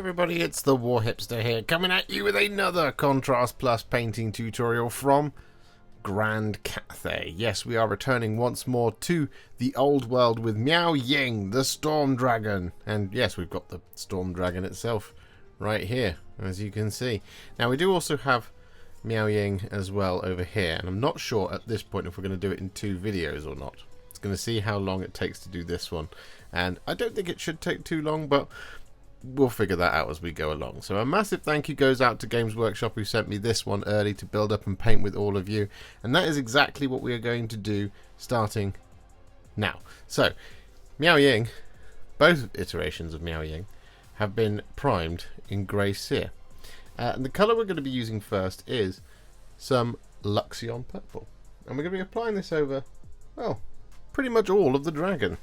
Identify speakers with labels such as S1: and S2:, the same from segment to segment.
S1: everybody, it's the Warhipster here, coming at you with another Contrast Plus painting tutorial from Grand Cathay. Yes, we are returning once more to the old world with Miao Ying, the Storm Dragon. And yes, we've got the Storm Dragon itself right here, as you can see. Now, we do also have Miao Ying as well over here, and I'm not sure at this point if we're going to do it in 2 videos or not. It's going to see how long it takes to do this one, and I don't think it should take too long, but we'll figure that out as we go along. So a massive thank you goes out to Games Workshop, who sent me this one early to build up and paint with all of you, and that is exactly what we are going to do starting now. So Miao Ying, both iterations of Miao Ying, have been primed in grey cere, and the colour we're going to be using first is some Luxion Purple, and we're going to be applying this over, well, pretty much all of the dragon.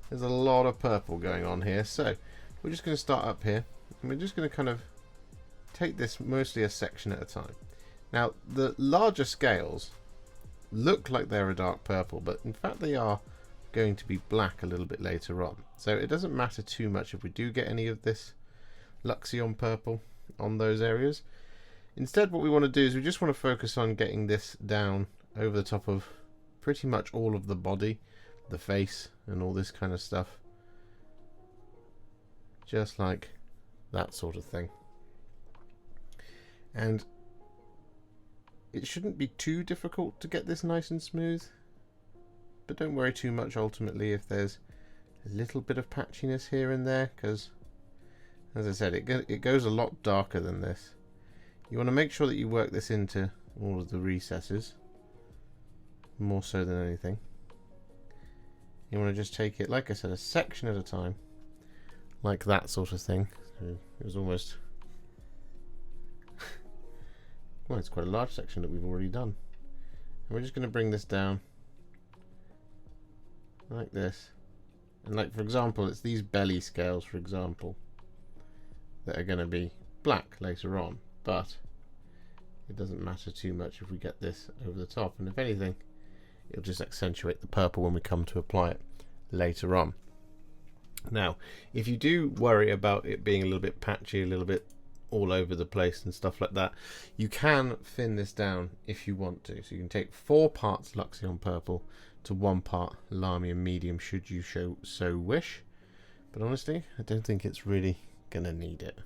S1: There's a lot of purple going on here, so we're just going to start up here, and we're just going to kind of take this mostly a section at a time. Now, the larger scales look like they're a dark purple, but in fact they are going to be black a little bit later on. So it doesn't matter too much if we do get any of this Luxion Purple on those areas. Instead, what we want to do is we just want to focus on getting this down over the top of pretty much all of the body, the face, and all this kind of stuff. Just like that sort of thing. And it shouldn't be too difficult to get this nice and smooth, but don't worry too much ultimately if there's a little bit of patchiness here and there, because as I said, it goes a lot darker than this. You want to make sure that you work this into all of the recesses, more so than anything. You want to just take it, like I said, a section at a time, like that sort of thing. It was almost well, it's quite a large section that we've already done, and we're just going to bring this down like this. And like, for example, it's these belly scales, for example, that are going to be black later on, but it doesn't matter too much if we get this over the top, and if anything, it'll just accentuate the purple when we come to apply it later on. Now, if you do worry about it being a little bit patchy, a little bit all over the place and stuff like that, you can thin this down if you want to. So you can take 4 parts Luxion Purple to 1 part Lahmian Medium should you so wish. But honestly, I don't think it's really going to need it.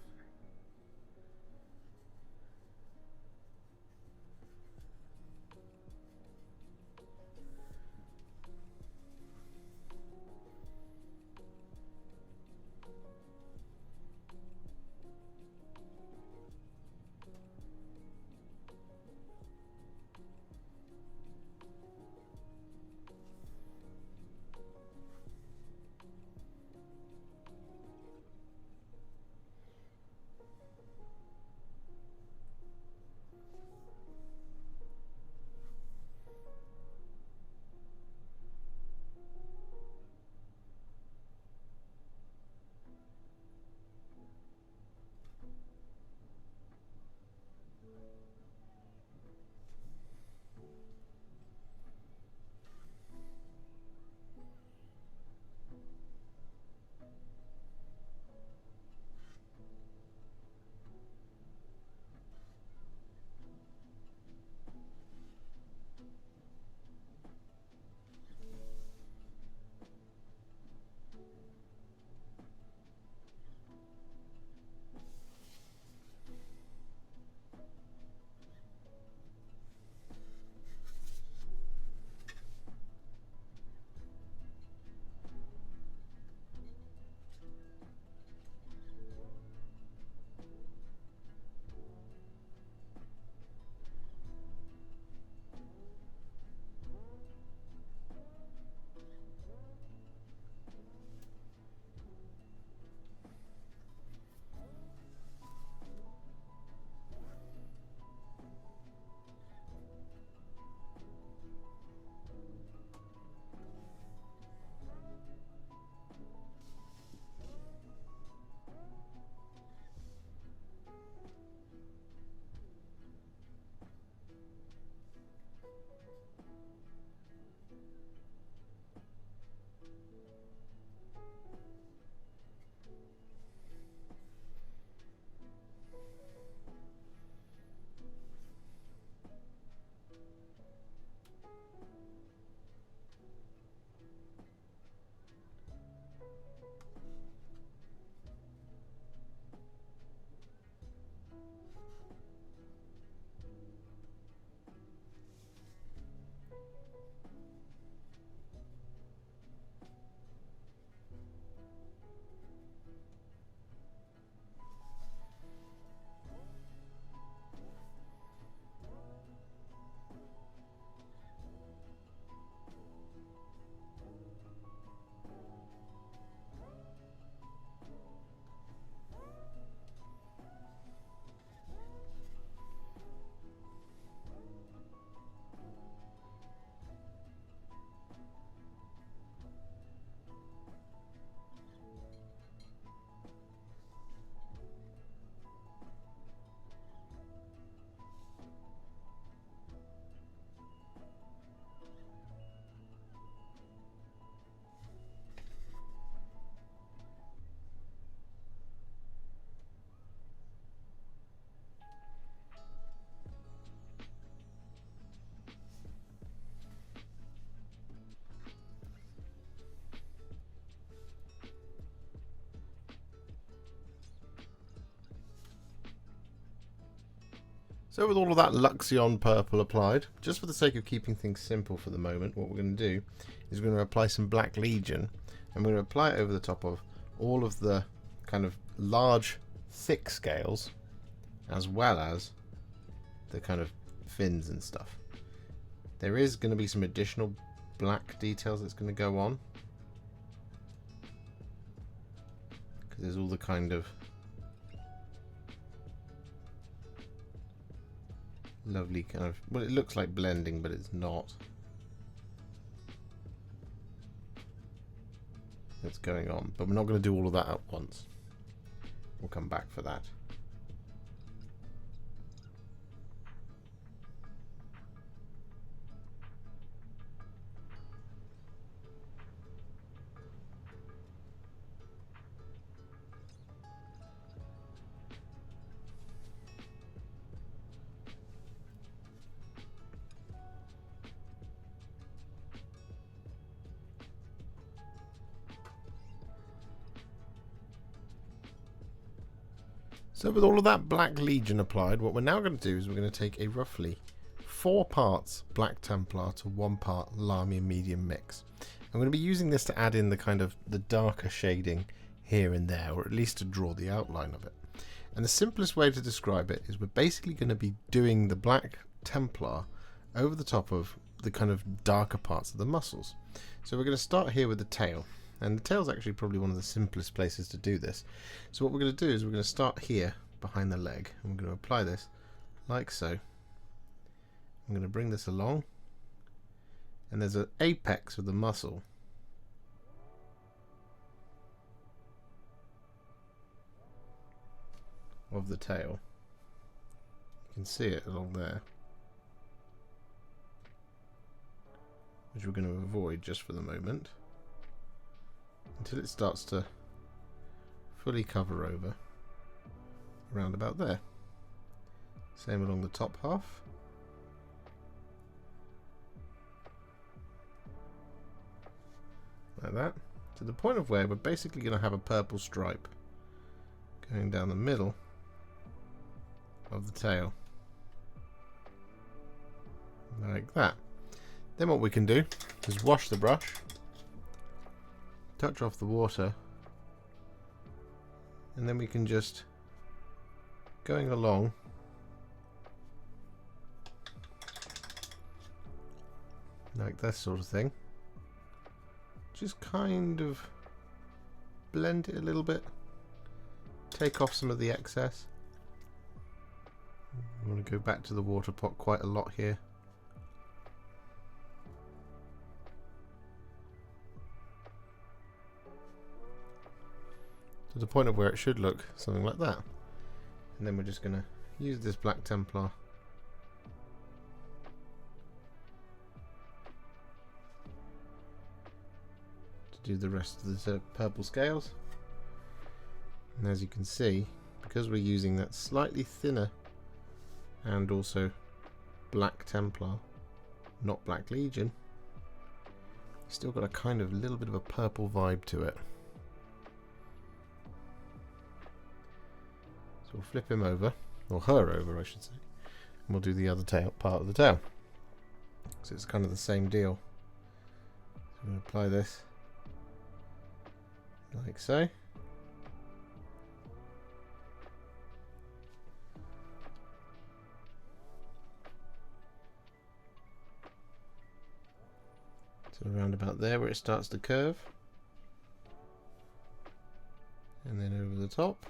S1: So with all of that Luxion Purple applied, just for the sake of keeping things simple for the moment, what we're going to do is we're going to apply some Black Legion, and we're going to apply it over the top of all of the kind of large, thick scales, as well as the kind of fins and stuff. There is going to be some additional black details that's going to go on, because there's all the kind of lovely kind of, well, it looks like blending, but it's not. That's going on, but we're not going to do all of that at once. We'll come back for that. So with all of that Black Legion applied, what we're now going to do is we're going to take a roughly 4 parts Black Templar to 1 part Lamia medium mix. I'm going to be using this to add in the kind of the darker shading here and there, or at least to draw the outline of it. And the simplest way to describe it is we're basically going to be doing the Black Templar over the top of the kind of darker parts of the muscles. So we're going to start here with the tail. And the tail's actually probably one of the simplest places to do this. So what we're going to do is we're going to start here behind the leg, and we're going to apply this like so. I'm going to bring this along, and there's an apex of the muscle of the tail. You can see it along there, which we're going to avoid just for the moment, until it starts to fully cover over around about there. Same along the top half. Like that. To the point of where we're basically going to have a purple stripe going down the middle of the tail. Like that. Then what we can do is wash the brush, touch off the water, and then we can just, going along, like this sort of thing, just kind of blend it a little bit, take off some of the excess. I'm going to go back to the water pot quite a lot here. To the point of where it should look something like that. And then we're just going to use this Black Templar to do the rest of the purple scales. And as you can see, because we're using that slightly thinner and also Black Templar, not Black Legion, it's still got a kind of little bit of a purple vibe to it. So we'll flip him over, or her over I should say, and we'll do the other tail, part of the tail. So it's kind of the same deal. So I'm going to apply this like so. So around about there where it starts to curve. And then over the top.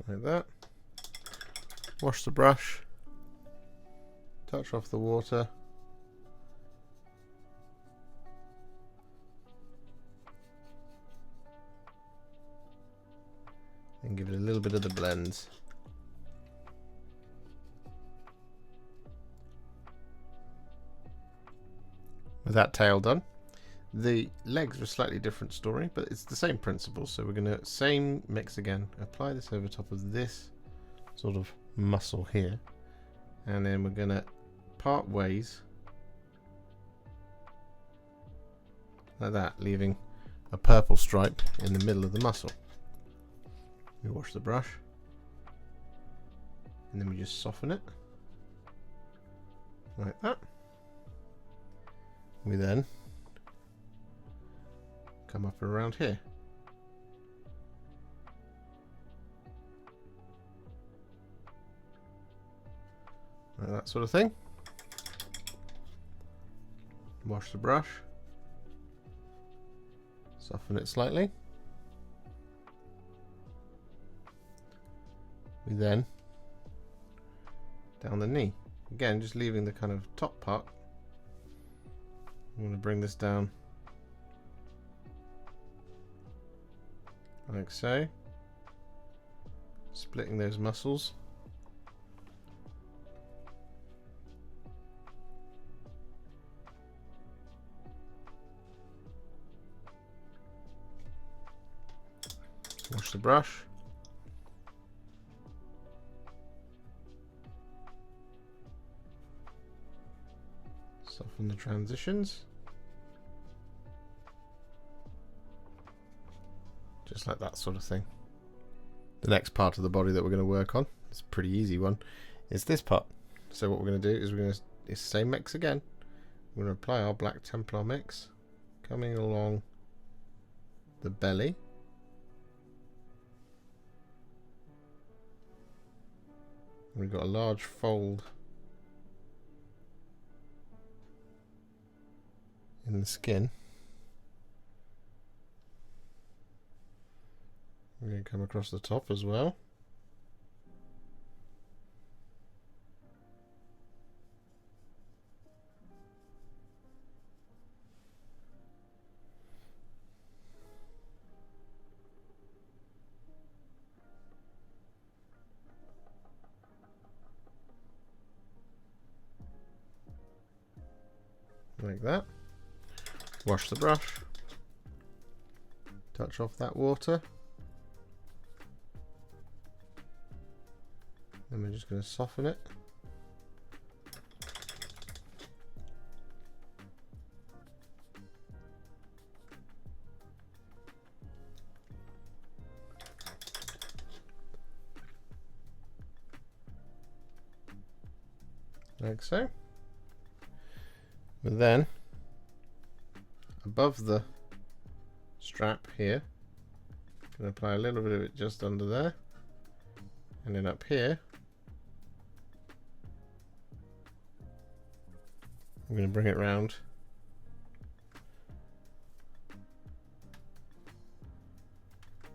S1: Like that. Wash the brush, touch off the water, and give it a little bit of the blends. With that tail done, the legs are a slightly different story, but it's the same principle. So we're going to same mix again, apply this over top of this sort of muscle here, and then we're going to part ways like that, leaving a purple stripe in the middle of the muscle. We wash the brush, and then we just soften it like that. We then come up around here. Like that sort of thing. Wash the brush. Soften it slightly. We then down the knee. Again, just leaving the kind of top part. I'm going to bring this down like so. Splitting those muscles. Wash the brush. Soften the transitions. Just like that sort of thing. The next part of the body that we're going to work on, it's a pretty easy one, is this part. So what we're going to do is it's the same mix again. We're going to apply our black Templar mix, coming along the belly. We've got a large fold in the skin. We're going to come across the top as well. Like that. Wash the brush. Touch off that water. Then we're just going to soften it. Like so. But then, above the strap here, I'm going to apply a little bit of it just under there, and then up here, I'm going to bring it round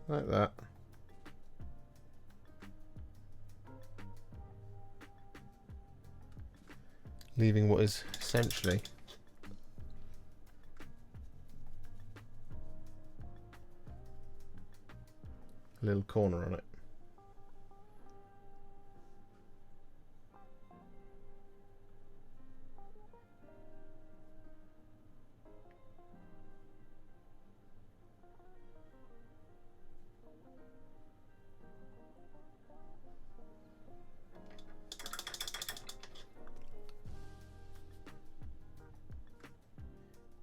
S1: like that. Leaving what is essentially a little corner on it.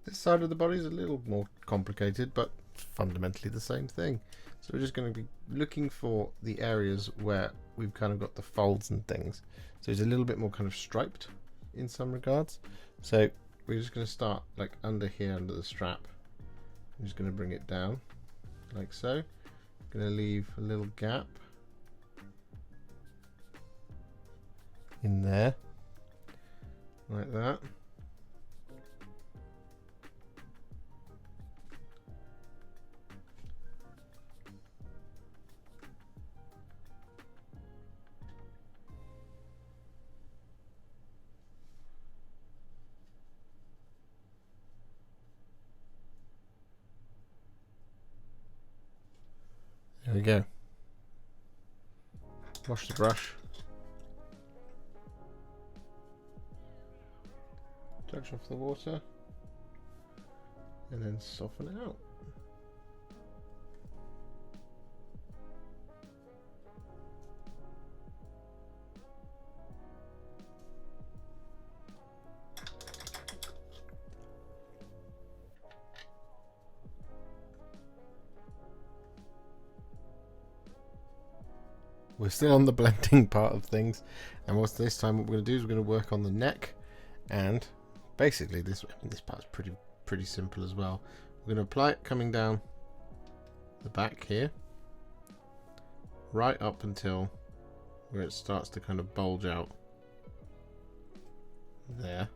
S1: This side of the body is a little more complicated, but fundamentally the same thing. So we're just going to be looking for the areas where we've kind of got the folds and things. So it's a little bit more kind of striped in some regards. So we're just going to start like under here, under the strap. I'm just going to bring it down like so. Going to leave a little gap in there like that. There we go. Wash the brush. Touch off the water. And then soften it out. we're still on the blending part of things, and what's this time? What we're going to do is we're going to work on the neck, and basically this part's pretty simple as well. We're going to apply it coming down the back here, right up until where it starts to kind of bulge out there.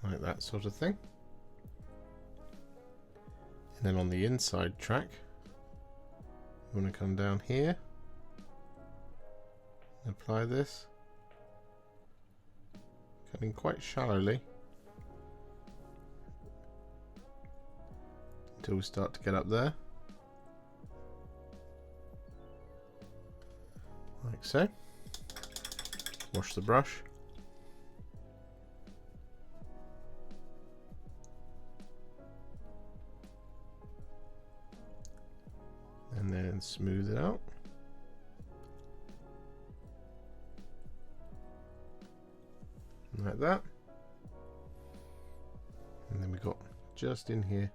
S1: Like that sort of thing. And then on the inside track, you want to come down here, apply this, cutting quite shallowly until we start to get up there, like so. Wash the brush. And then smooth it out. Like that. And then we got just in here.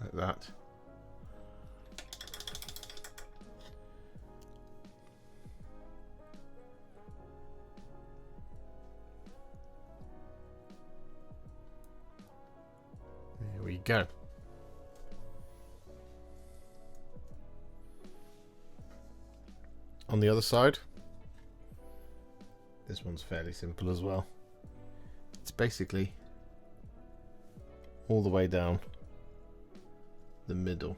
S1: Like that. There we go. On the other side, this one's fairly simple as well. It's basically all the way down the middle.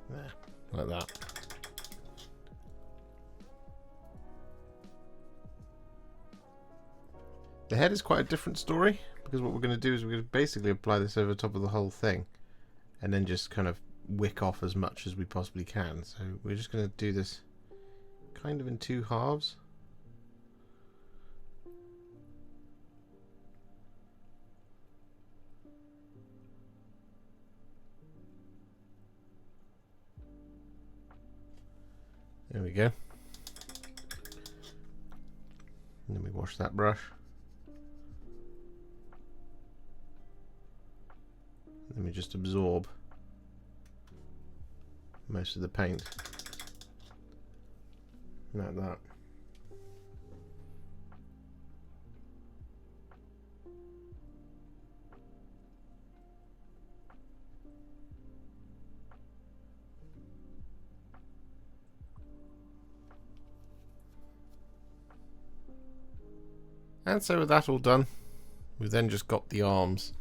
S1: There, like that. The head is quite a different story, because what we're going to do is we're going to basically apply this over top of the whole thing and then just kind of wick off as much as we possibly can. So we're just going to do this kind of in two halves. There we go. And then we wash that brush. Then we just absorb most of the paint. Like that. And so with that all done, we've then just got the arms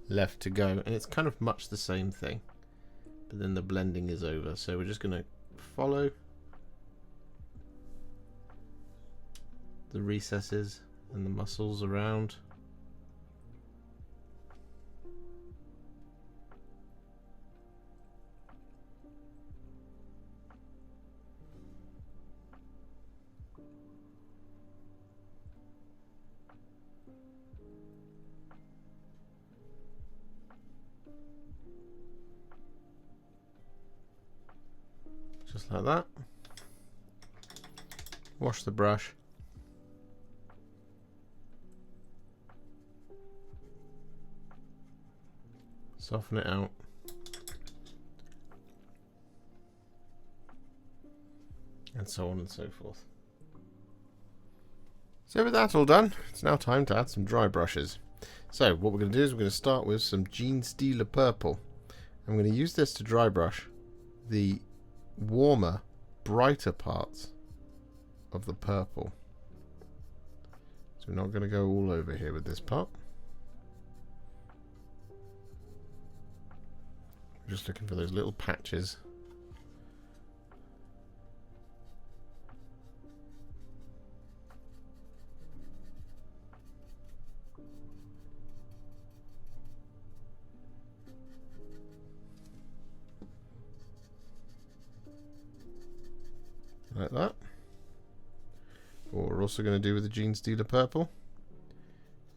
S1: left to go, and it's kind of much the same thing, but then the blending is over. So we're just going to follow the recesses and the muscles around. Just like that. Wash the brush. Soften it out. And so on and so forth. So with that all done, it's now time to add some dry brushes. So what we're going to do is we're going to start with some Genestealer Purple. I'm going to use this to dry brush the warmer, brighter parts of the purple. So we're not going to go all over here with this part. We're just looking for those little patches. like that. What we're also going to do with the Genestealer Purple,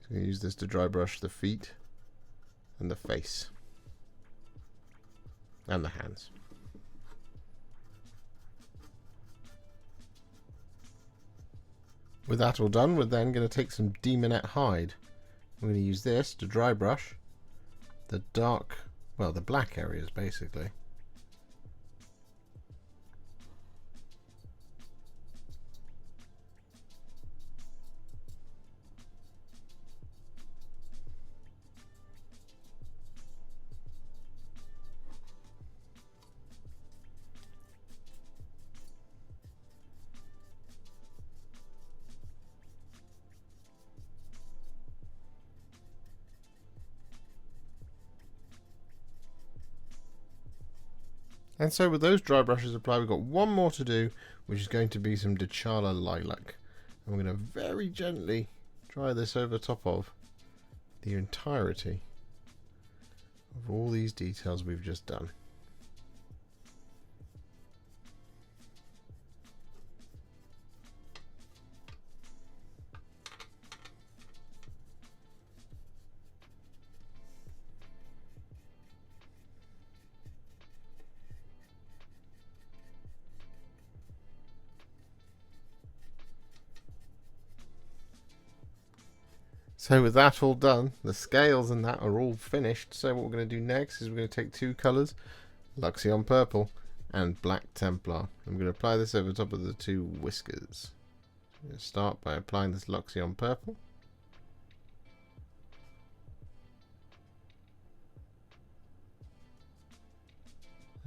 S1: so going to use this to dry brush the feet and the face and the hands. With that all done, we're then going to take some Daemonette Hide. We're going to use this to dry brush the dark, well, the black areas basically. And so with those dry brushes applied, we've got one more to do, which is going to be some Dechala Lilac. And we're going to very gently dry this over top of the entirety of all these details we've just done. So with that all done, the scales and that are all finished. So what we're going to do next is we're going to take two colours, Luxion Purple and Black Templar. I'm going to apply this over top of the two whiskers. I'm going to start by applying this Luxion Purple.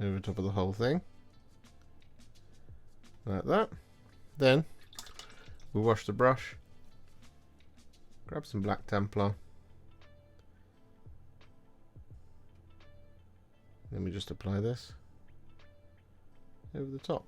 S1: Over top of the whole thing. Like that. Then we'll wash the brush. Grab some Black Templar. Then we just apply this over the top.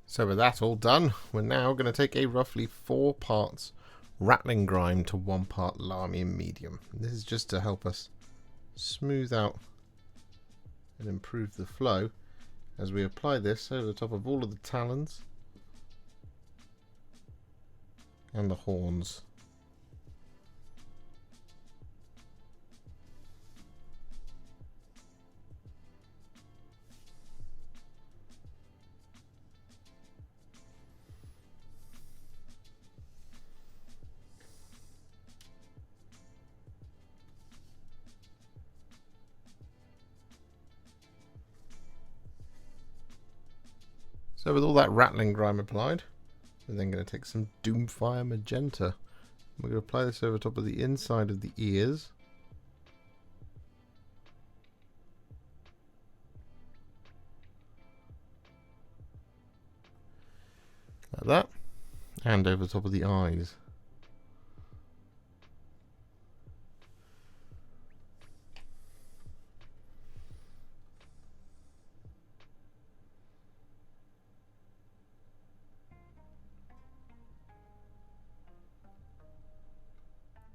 S1: So with that all done, we're now going to take a roughly 4 parts Ratling Grime to 1 part Larmium Medium. This is just to help us smooth out and improve the flow as we apply this over the top of all of the talons and the horns. So with all that Ratling Grime applied, we're then going to take some Doomfire Magenta. We're going to apply this over top of the inside of the ears. Like that. And over top of the eyes.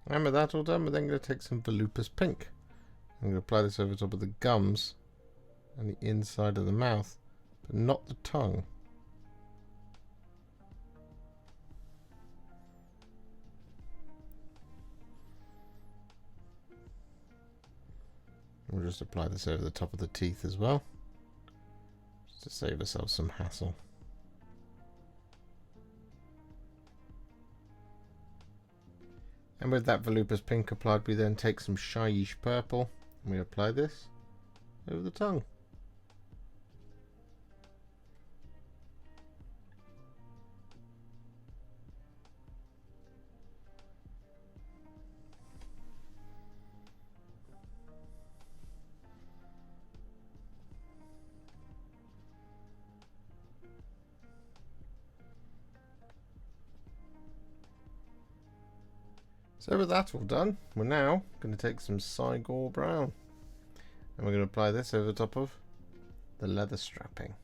S1: And with that all done, we're then going to take some Volupus Pink. I'm going to apply this over top of the gums and the inside of the mouth, but not the tongue. We'll just apply this over the top of the teeth as well, just to save ourselves some hassle. And with that Volupus Pink applied, we then take some Shyish Purple and we apply this over the tongue. So with that all done, we're now going to take some Cygor Brown and we're going to apply this over the top of the leather strapping.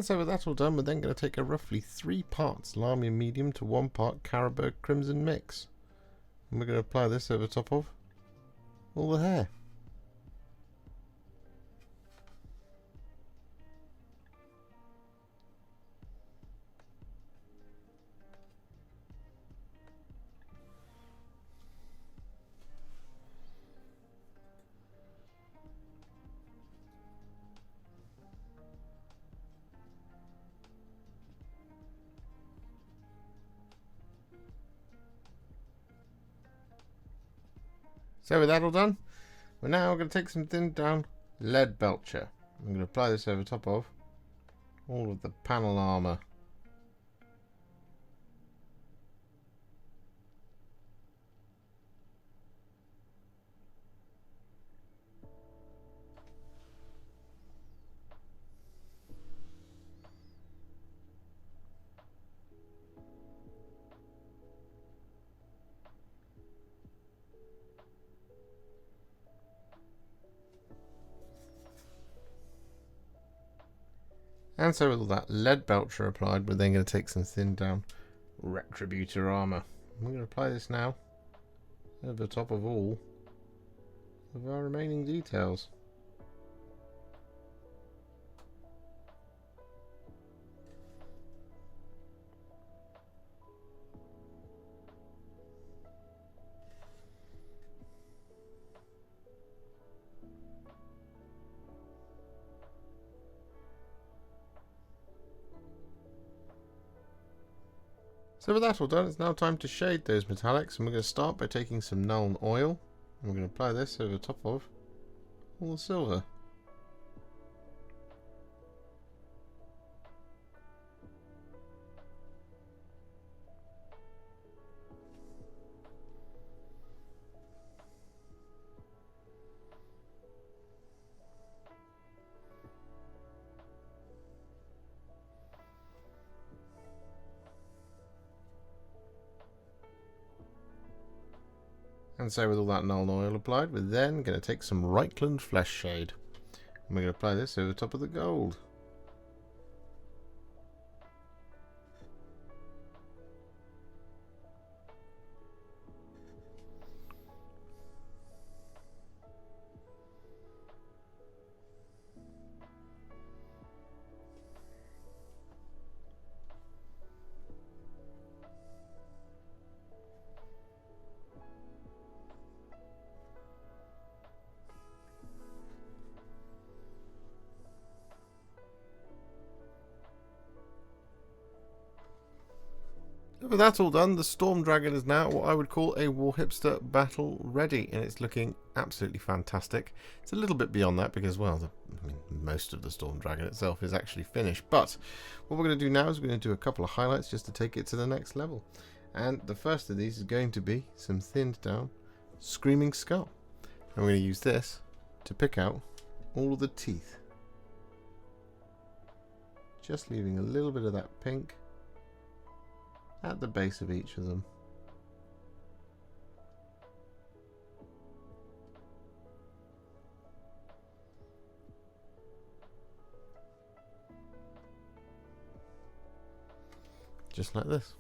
S1: And so with that all done, we're then going to take a roughly 3 parts Lamia Medium to 1 part Carroburg Crimson mix. And we're going to apply this over top of all the hair. So with that all done, we're now going to take some thinned down Leadbelcher. I'm going to apply this over top of all of the panel armour. And so with all that Leadbelcher applied, we're then going to take some thinned down Retributor armour. I'm going to apply this now over the top of all of our remaining details. So with that all done, it's now time to shade those metallics, and we're going to start by taking some Nuln Oil, and we're going to apply this over the top of all the silver. And so with all that Nuln Oil applied, we're then going to take some Reikland Fleshshade. And we're going to apply this over the top of the gold. With that all done, the Storm Dragon is now what I would call a Warhipster battle ready, and it's looking absolutely fantastic. It's a little bit beyond that because, well, most of the Storm Dragon itself is actually finished. But what we're going to do now is we're going to do a couple of highlights just to take it to the next level. And the first of these is going to be some thinned down Screaming Skull. And we're going to use this to pick out all of the teeth. Just leaving a little bit of that pink at the base of each of them. Just like this.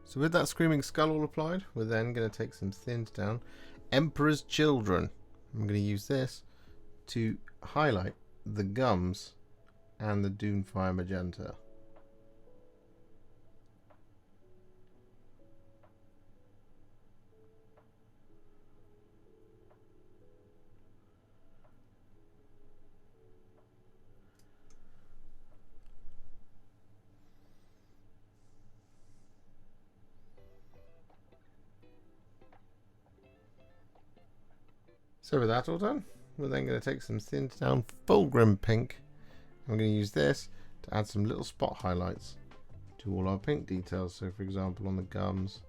S1: So with that Screaming Skull all applied, we're then going to take some thinned down Emperor's Children. I'm going to use this to highlight the gums and the Doomfire Magenta. So with that all done, we're then going to take some thinned down Fulgrim Pink. I'm going to use this to add some little spot highlights to all our pink details. So for example on the gums,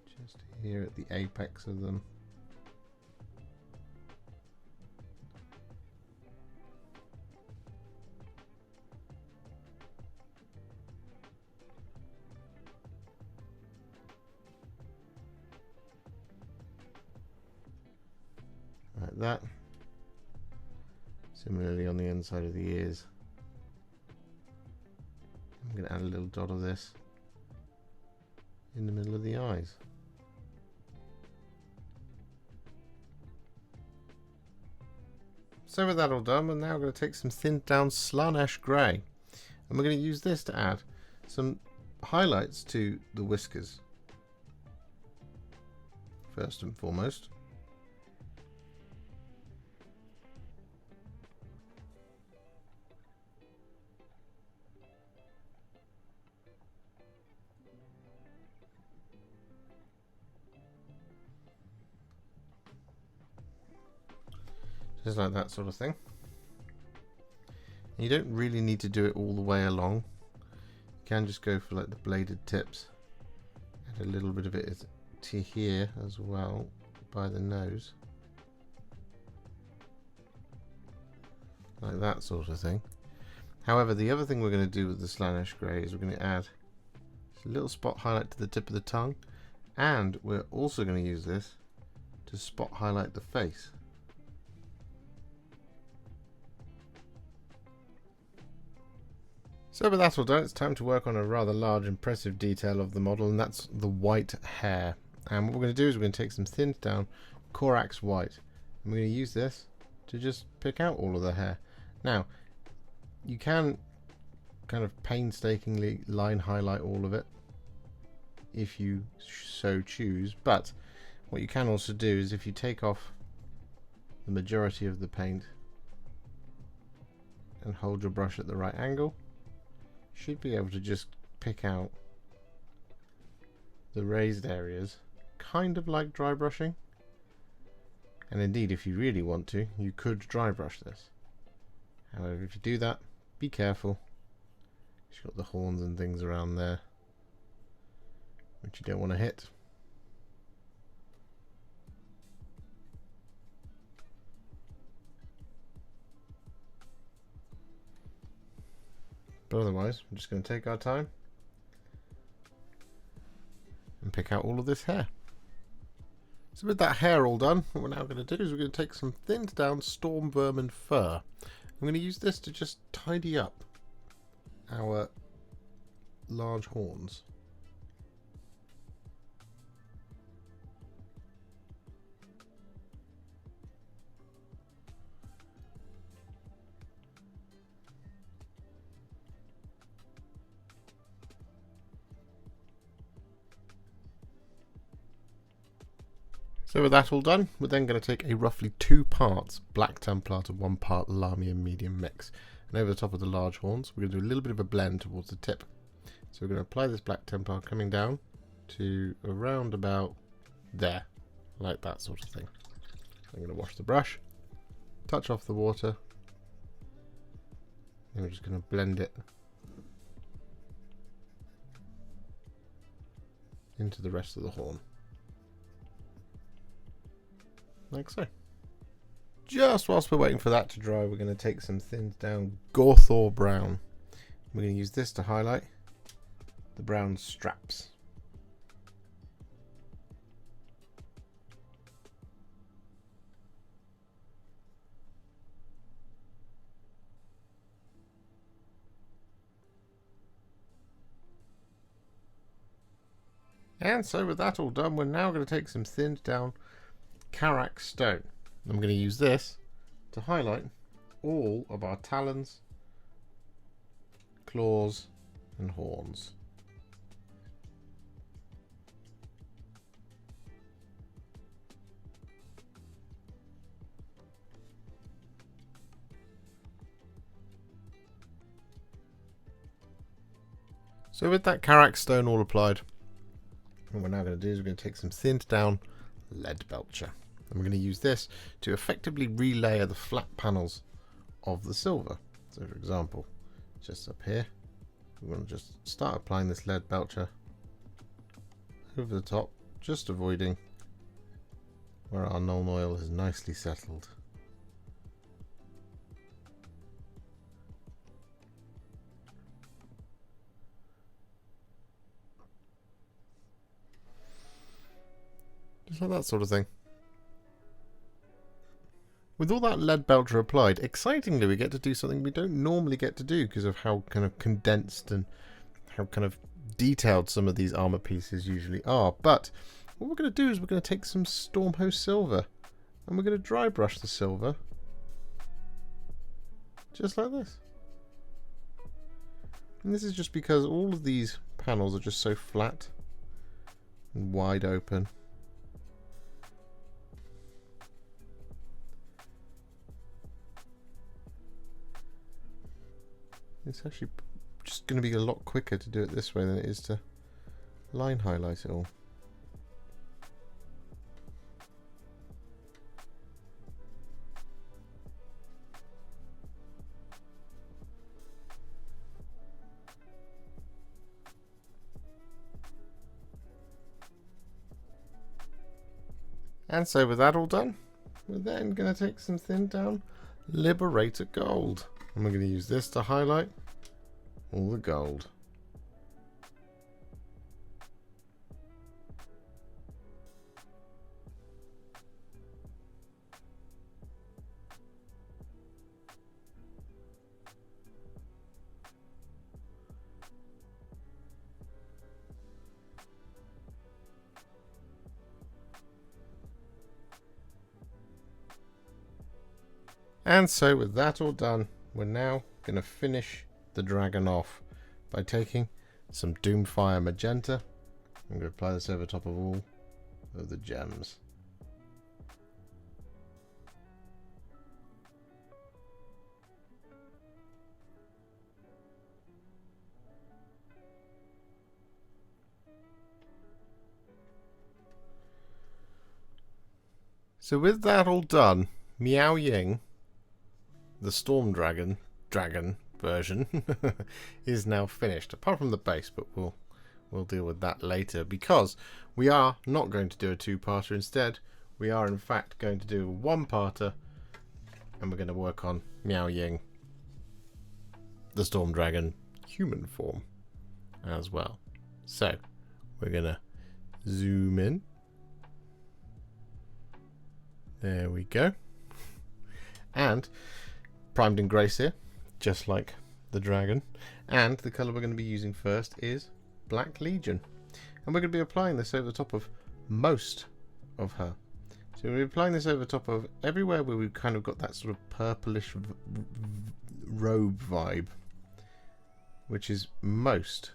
S1: just here at the apex of them. that. Similarly on the inside of the ears. I'm going to add a little dot of this in the middle of the eyes. So with that all done, we're now going to take some thinned down Slaanesh Grey, and we're going to use this to add some highlights to the whiskers. First and foremost. Just like that sort of thing. You don't really need to do it all the way along. You can just go for like the bladed tips. Add a little bit of it to here as well by the nose. Like that sort of thing. However, the other thing we're going to do with the Slaanesh Grey is we're going to add a little spot highlight to the tip of the tongue. And we're also going to use this to spot highlight the face. So with that all done, it's time to work on a rather large impressive detail of the model, and that's the white hair. And what we're going to do is we're going to take some thinned down Corax white, and we're going to use this to just pick out all of the hair. Now, you can kind of painstakingly line highlight all of it if you so choose, but what you can also do is if you take off the majority of the paint and hold your brush at the right angle, should be able to just pick out the raised areas, kind of like dry brushing. And indeed, if you really want to, you could dry brush this. However, if you do that, be careful. You've got the horns and things around there, which you don't want to hit. But otherwise, we're just going to take our time and pick out all of this hair. So with that hair all done, what we're now going to do is we're going to take some thinned down Storm Vermin fur. I'm going to use this to just tidy up our large horns. So with that all done, we're then going to take a roughly 2 parts Black Templar to 1 part Lamian medium mix. And over the top of the large horns, we're going to do a little bit of a blend towards the tip. So we're going to apply this Black Templar coming down to around about there, like that sort of thing. I'm going to wash the brush, touch off the water, and we're just going to blend it into the rest of the horn. Like so. Just whilst we're waiting for that to dry, we're going to take some thinned down Cygor Brown. We're going to use this to highlight the brown straps. And so with that all done, we're now going to take some thinned down Karak stone. I'm going to use this to highlight all of our talons, claws and horns. So with that Karak stone all applied, what we're now going to do is we're going to take some thinned down Leadbelcher. And we're going to use this to effectively relayer the flat panels of the silver. So for example, just up here, we want to just start applying this Leadbelcher over the top, just avoiding where our Nuln Oil is nicely settled. Just like that sort of thing. with all that Leadbelcher applied, excitingly we get to do something we don't normally get to do because of how kind of condensed and how kind of detailed some of these armor pieces usually are. But what we're going to do is we're going to take some Stormhost silver and we're going to dry brush the silver just like this. And this is just because all of these panels are just so flat and wide open. It's actually just going to be a lot quicker to do it this way than it is to line highlight it all. And so with that all done, we're then going to take some thin down Liberator Gold. And we're going to use this to highlight all the gold. And so with that all done, we're now going to finish the dragon off by taking some Doomfire Magenta. I'm going to apply this over top of all of the gems. So with that all done, Miao Ying, the Storm Dragon version, is now finished, apart from the base, but we'll deal with that later, because we are not going to do a two-parter. Instead, we are in fact going to do a one-parter, and we're going to work on Miao Ying, the Storm Dragon human form as well. So we're going to zoom in. There we go. And primed in grace here, just like the dragon. And the colour we're going to be using first is Black Legion. And we're going to be applying this over the top of most of her. So we're applying this over the top of everywhere where we've kind of got that sort of purplish robe vibe, which is most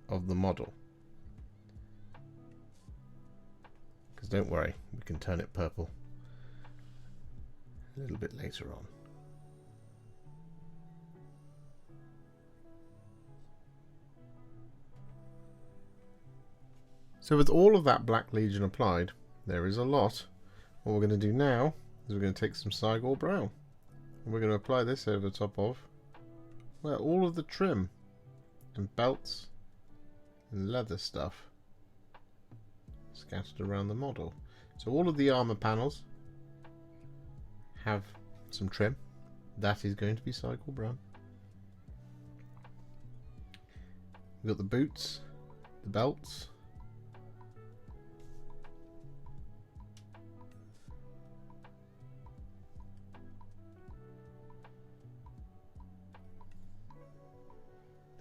S1: of the model. Because don't worry, we can turn it purple a little bit later on. So with all of that Black Legion applied, there is a lot. What we're going to do now is we're going to take some Cygor Brown and we're going to apply this over the top of, well, all of the trim and belts and leather stuff scattered around the model. So all of the armor panels have some trim. That is going to be Cygor Brown. We've got the boots, the belts,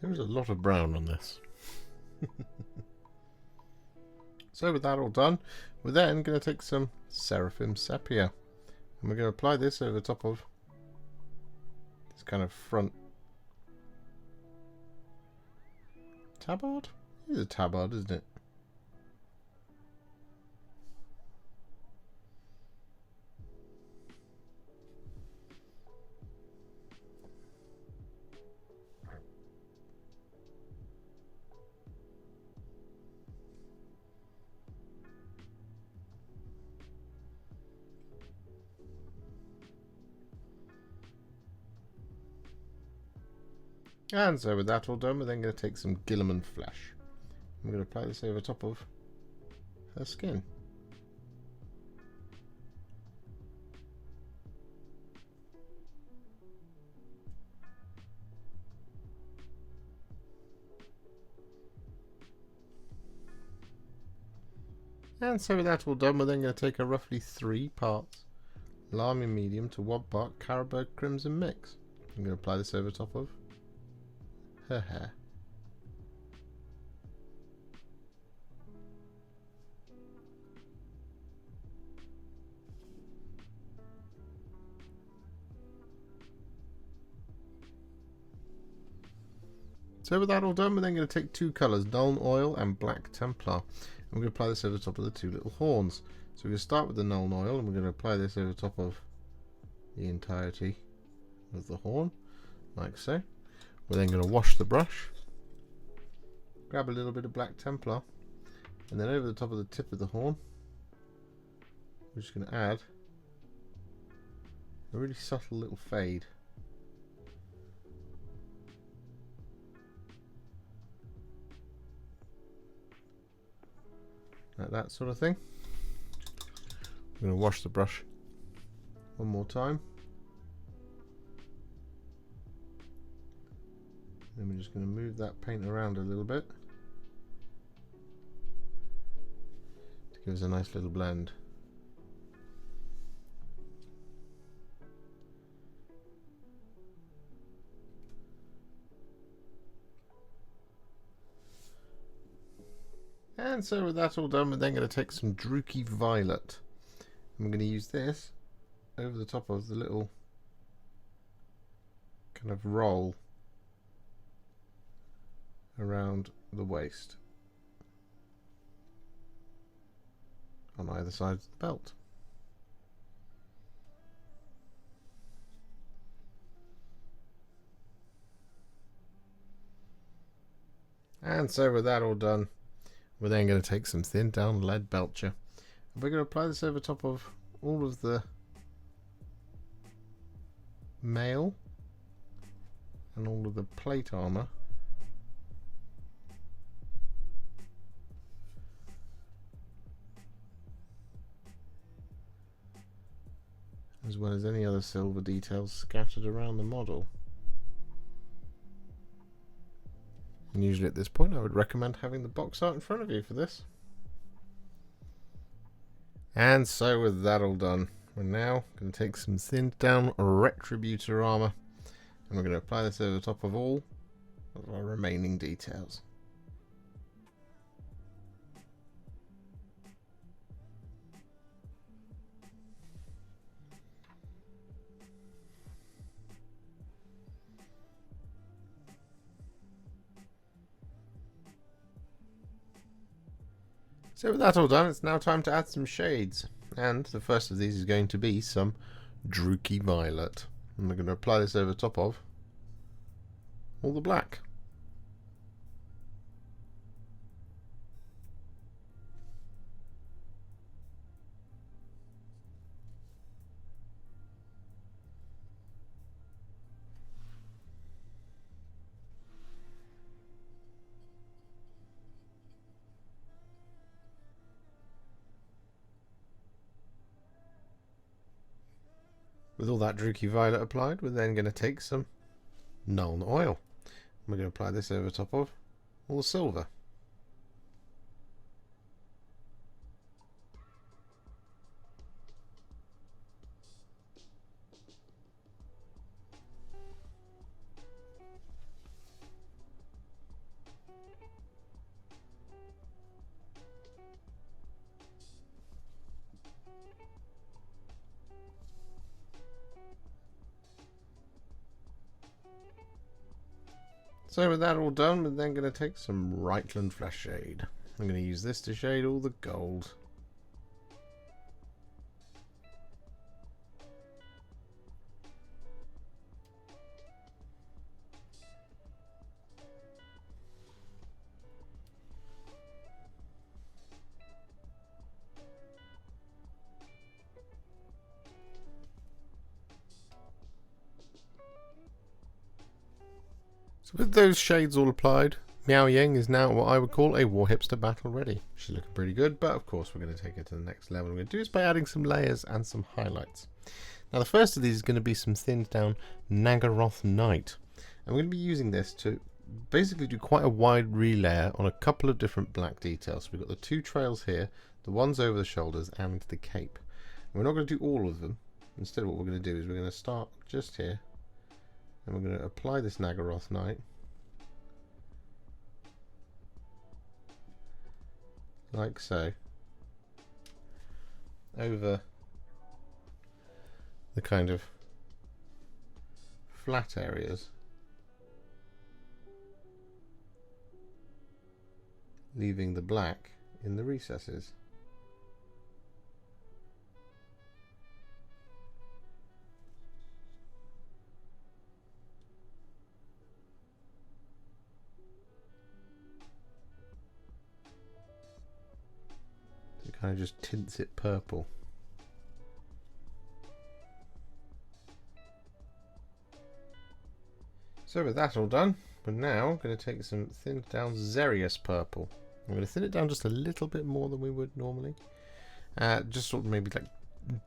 S1: there is a lot of brown on this. So with that all done, we're then going to take some Seraphim Sepia and we're going to apply this over the top of this kind of front tabard. It is a tabard, isn't it? And so with that all done, we're then going to take some Guilliman Flesh. I'm going to apply this over top of her skin. And so with that all done, we're then going to take a roughly 3 parts Lamy Medium to Wadbark Carroburg Crimson mix. I'm going to apply this over top of her hair. So with that all done, we're then going to take two colours, Nuln Oil and Black Templar. And we're going to apply this over the top of the two little horns. So we're going to start with the Nuln Oil and we're going to apply this over the top of the entirety of the horn, like so. We're then going to wash the brush, grab a little bit of Black Templar, and then over the top of the tip of the horn, we're just going to add a really subtle little fade. Like that sort of thing. I'm going to wash the brush one more time. Then we're just going to move that paint around a little bit to give us a nice little blend. And so with that all done, we're then going to take some Druchii Violet. I'm going to use this over the top of the little kind of roll around the waist on either side of the belt. And so with that all done, we're then going to take some thinned down Leadbelcher. We're going to apply this over top of all of the mail and all of the plate armour, as well as any other silver details scattered around the model. And usually at this point I would recommend having the box art in front of you for this. And so with that all done, we're now going to take some thinned down Retributor armour and we're going to apply this over the top of all of our remaining details. So with that all done, it's now time to add some shades. And the first of these is going to be some Druchii Violet. And we're going to apply this over top of all the black. With all that Druchii Violet applied, we're then going to take some Nuln Oil. We're going to apply this over top of all the silver. So with that all done, we're then going to take some Reikland Fleshshade. I'm going to use this to shade all the gold. So with those shades all applied, Miao Ying is now what I would call a Warhipster battle ready. She's looking pretty good, but of course we're going to take it to the next level. What we're going to do is by adding some layers and some highlights. Now the first of these is going to be some thinned down Naggaroth Night. I'm going to be using this to basically do quite a wide relayer on a couple of different black details. So we've got the two trails here, the ones over the shoulders and the cape. And we're not going to do all of them. instead what we're going to do is we're going to start just here, and we're going to apply this Naggaroth Knight like so over the kind of flat areas, leaving the black in the recesses. So it kind of just tints it purple. So with that all done, we're now going to take some thinned down Shyish Purple. I'm going to thin it down just a little bit more than we would normally. Just sort of maybe like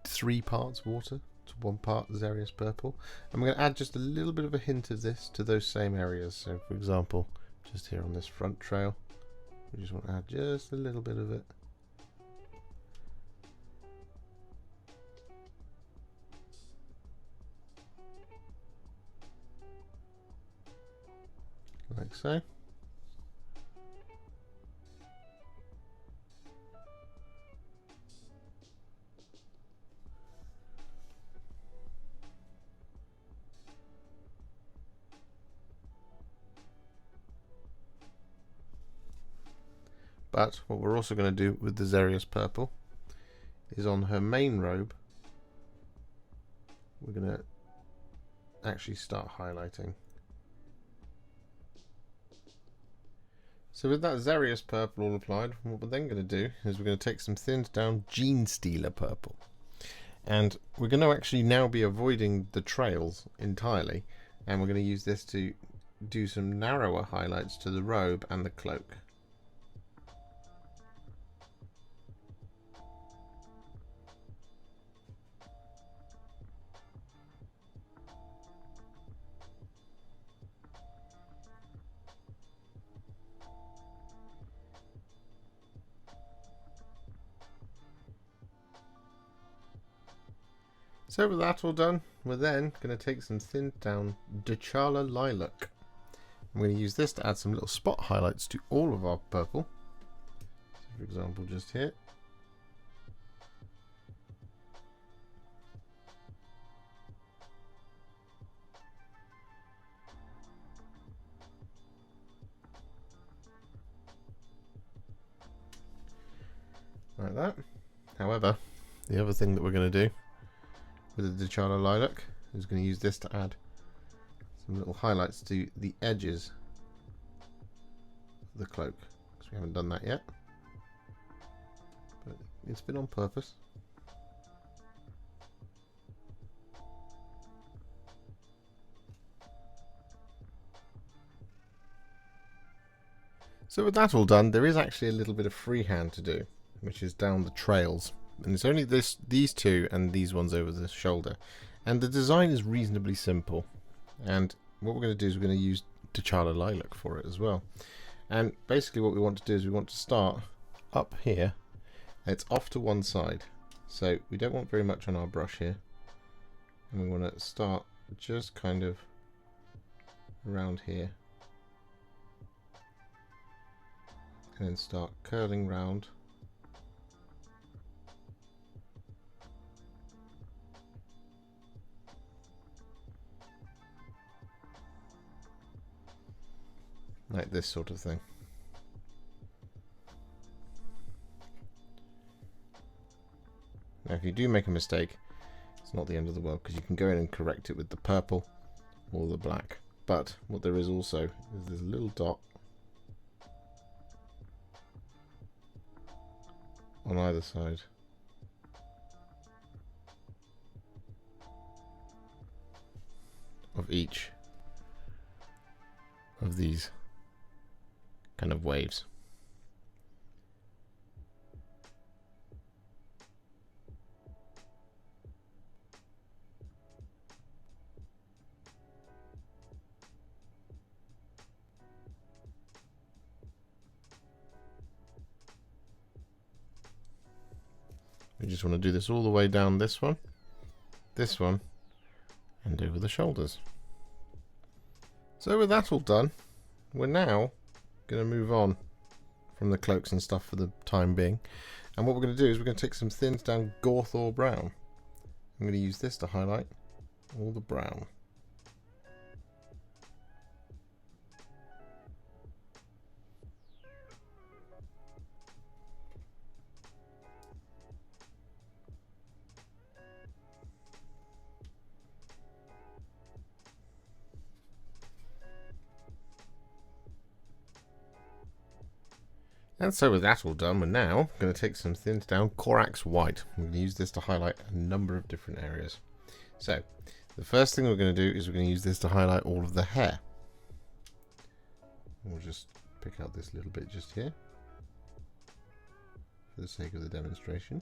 S1: 3 parts water to 1 part Shyish Purple. And we're going to add just a little bit of a hint of this to those same areas. So for example, just here on this front trail, we just want to add just a little bit of it. Like so. But what we're also going to do with the Shyish Purple is on her main robe, we're going to actually start highlighting. So with that Shyish Purple all applied, what we're then going to do is we're going to take some thinned down Genestealer Purple. And we're going to actually now be avoiding the trails entirely, and we're going to use this to do some narrower highlights to the robe and the cloak. So with that all done, we're then going to take some thinned down Dechala Lilac. I'm going to use this to add some little spot highlights to all of our purple. So for example, just here. Like that. However, the other thing that we're going to do with the Dechala Lilac is going to use this to add some little highlights to the edges of the cloak, because we haven't done that yet, but it's been on purpose. So with that all done, there is actually a little bit of freehand to do, which is down the trails. And it's only these two and these ones over the shoulder. And the design is reasonably simple. And what we're going to do is we're going to use Dechala Lilac for it as well. And basically what we want to do is we want to start up here. It's off to one side. So we don't want very much on our brush here. And we want to start just kind of around here. And then start curling round. Like this sort of thing. Now if you do make a mistake, it's not the end of the world, because you can go in and correct it with the purple or the black. But what there is also is this little dot on either side. Of each of these kind of waves. We just want to do this all the way down this one. this one, and over the shoulders. So with that all done, we're now going to move on from the cloaks and stuff for the time being. And what we're going to do is we're going to take some thinned down Cygor Brown. I'm going to use this to highlight all the brown. And so with that all done, we're now going to take some thinned down Corax White. I'm going to use this to highlight a number of different areas. So, the first thing we're going to do is we're going to use this to highlight all of the hair. We'll just pick out this little bit just here, for the sake of the demonstration.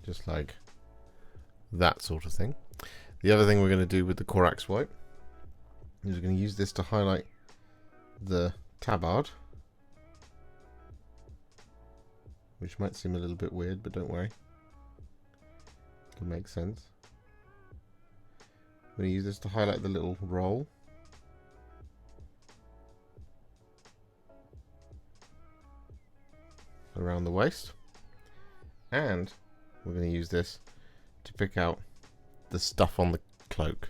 S1: Just like that sort of thing. The other thing we're going to do with the Corax White is we're going to use this to highlight the tabard, which might seem a little bit weird, but don't worry, it'll make sense. I'm going to use this to highlight the little roll, around the waist, and we're going to use this to pick out the stuff on the cloak.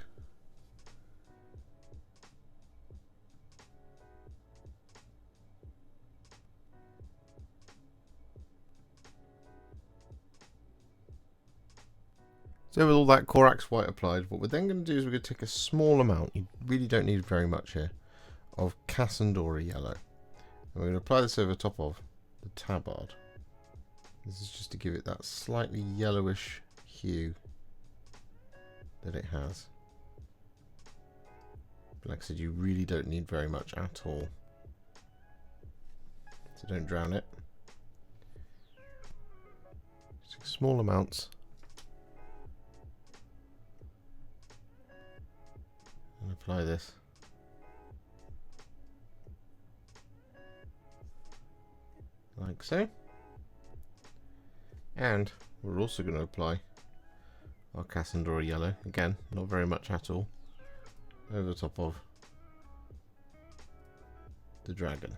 S1: So with all that Corax White applied, what we're then going to do is we're going to take a small amount, you really don't need very much here, of Casandora Yellow. And we're going to apply this over top of the tabard. This is just to give it that slightly yellowish hue that it has. But like I said, you really don't need very much at all. So don't drown it. Just take small amounts. And apply this. Like so. And we're also going to apply our Casandora Yellow. Again, not very much at all. Over the top of the dragon.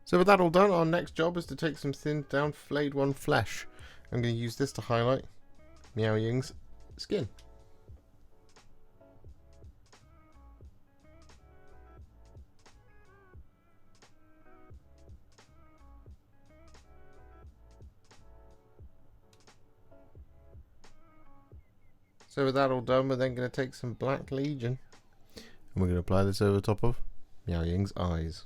S1: So with that all done, our next job is to take some thinned down flayed one flesh. I'm going to use this to highlight Miao Ying's skin. So with that all done, we're then going to take some Black Legion and we're going to apply this over the top of Miao Ying's eyes.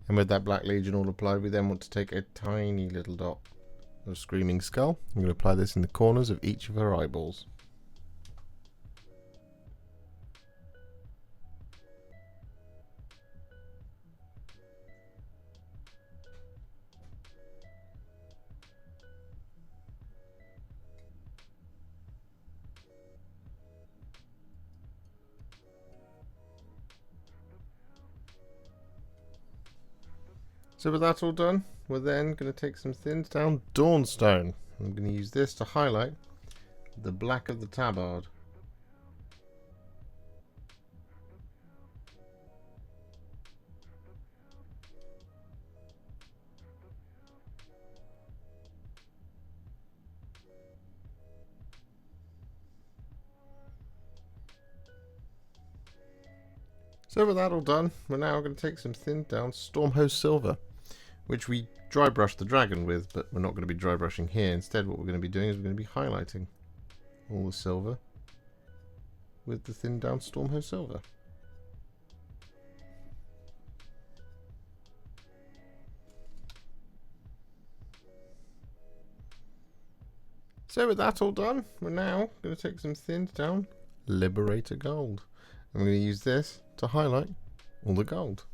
S1: And with that Black Legion all applied, we then want to take a tiny little dot of Screaming Skull. I'm going to apply this in the corners of each of her eyeballs. So with that all done, we're then going to take some thinned down Dawnstone. I'm going to use this to highlight the black of the tabard. So with that all done, we're now going to take some thinned down Stormhost Silver, which we dry brush the dragon with, but we're not going to be dry brushing here. Instead, what we're going to be doing is we're going to be highlighting all the silver with the thinned down Stormhost Silver. So with that all done, we're now going to take some thinned down Liberator Gold. And we're going to use this to highlight all the gold.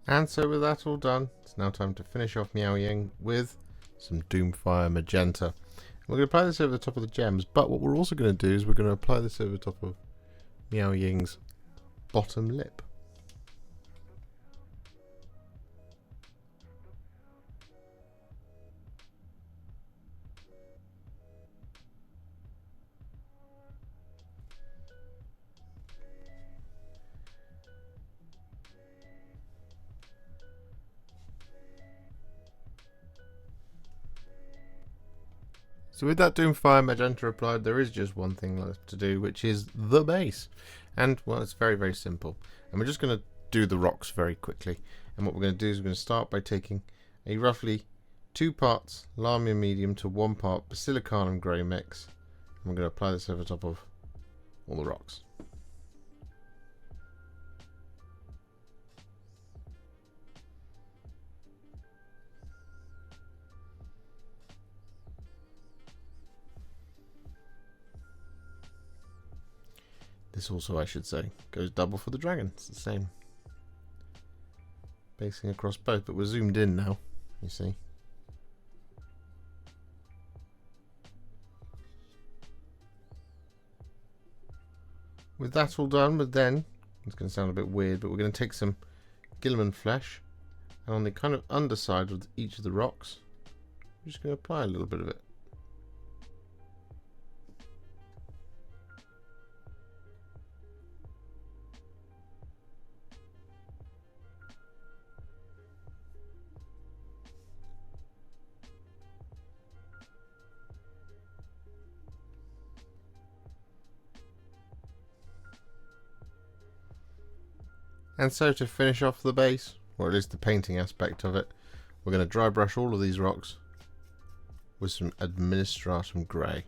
S1: And so with that all done, it's now time to finish off Miao Ying with some Doomfire Magenta. We're going to apply this over the top of the gems, but what we're also going to do is we're going to apply this over the top of Miao Ying's bottom lip. So with that Doomfire Magenta applied, there is just one thing left to do, which is the base. And, well, it's very, very simple. And we're just going to do the rocks very quickly. And what we're going to do is we're going to start by taking a roughly 2 parts Lamia Medium to 1 part Basilicanum Grey mix. And we're going to apply this over top of all the rocks. This also, I should say, goes double for the dragon. It's the same. Basing across both, but we're zoomed in now, you see. With that all done, but then, it's going to sound a bit weird, but we're going to take some Guilliman Flesh, and on the kind of underside of each of the rocks, we're just going to apply a little bit of it. And so to finish off the base, or at least the painting aspect of it, we're going to dry brush all of these rocks with some Administratum Grey.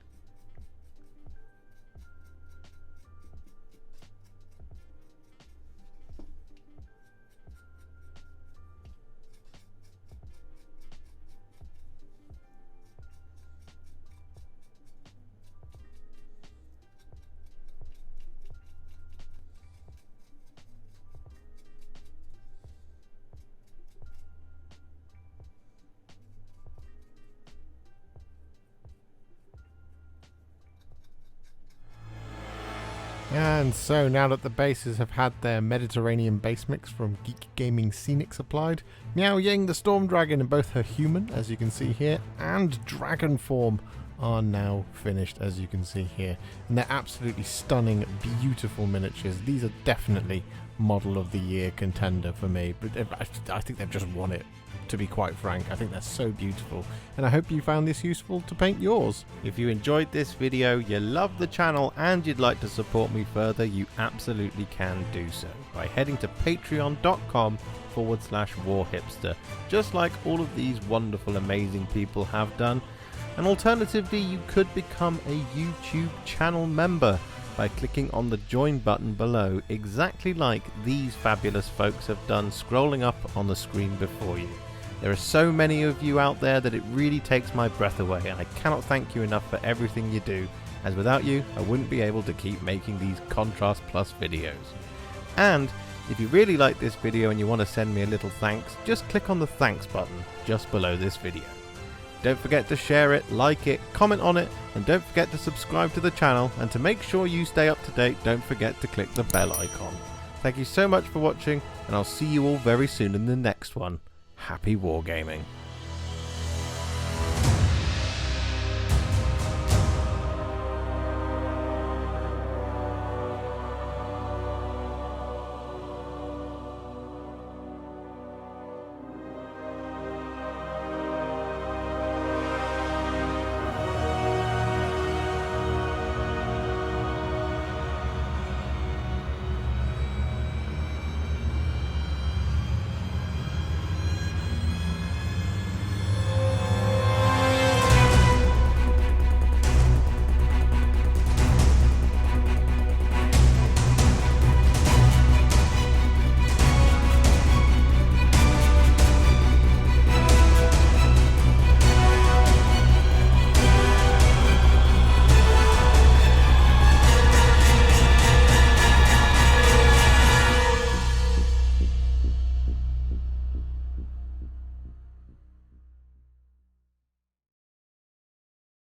S1: And so now that the bases have had their Mediterranean base mix from Geek Gaming Scenics applied, Miao Ying the Storm Dragon in both her human, as you can see here, and dragon form are now finished, as you can see here. And they're absolutely stunning, beautiful miniatures. These are definitely Model of the Year contender for me, but I think they've just won it. To be quite frank, I think they're so beautiful, and I hope you found this useful to paint yours. If you enjoyed this video, you love the channel, and you'd like to support me further, you absolutely can do so by heading to patreon.com/warhipster, just like all of these wonderful, amazing people have done. And alternatively, you could become a YouTube channel member by clicking on the join button below, exactly like these fabulous folks have done, scrolling up on the screen before you. There are so many of you out there that it really takes my breath away, and I cannot thank you enough for everything you do, as without you I wouldn't be able to keep making these Contrast Plus videos. And if you really like this video and you want to send me a little thanks, just click on the thanks button just below this video. Don't forget to share it, like it, comment on it, and don't forget to subscribe to the channel, and to make sure you stay up to date, don't forget to click the bell icon. Thank you so much for watching, and I'll see you all very soon in the next one. Happy wargaming.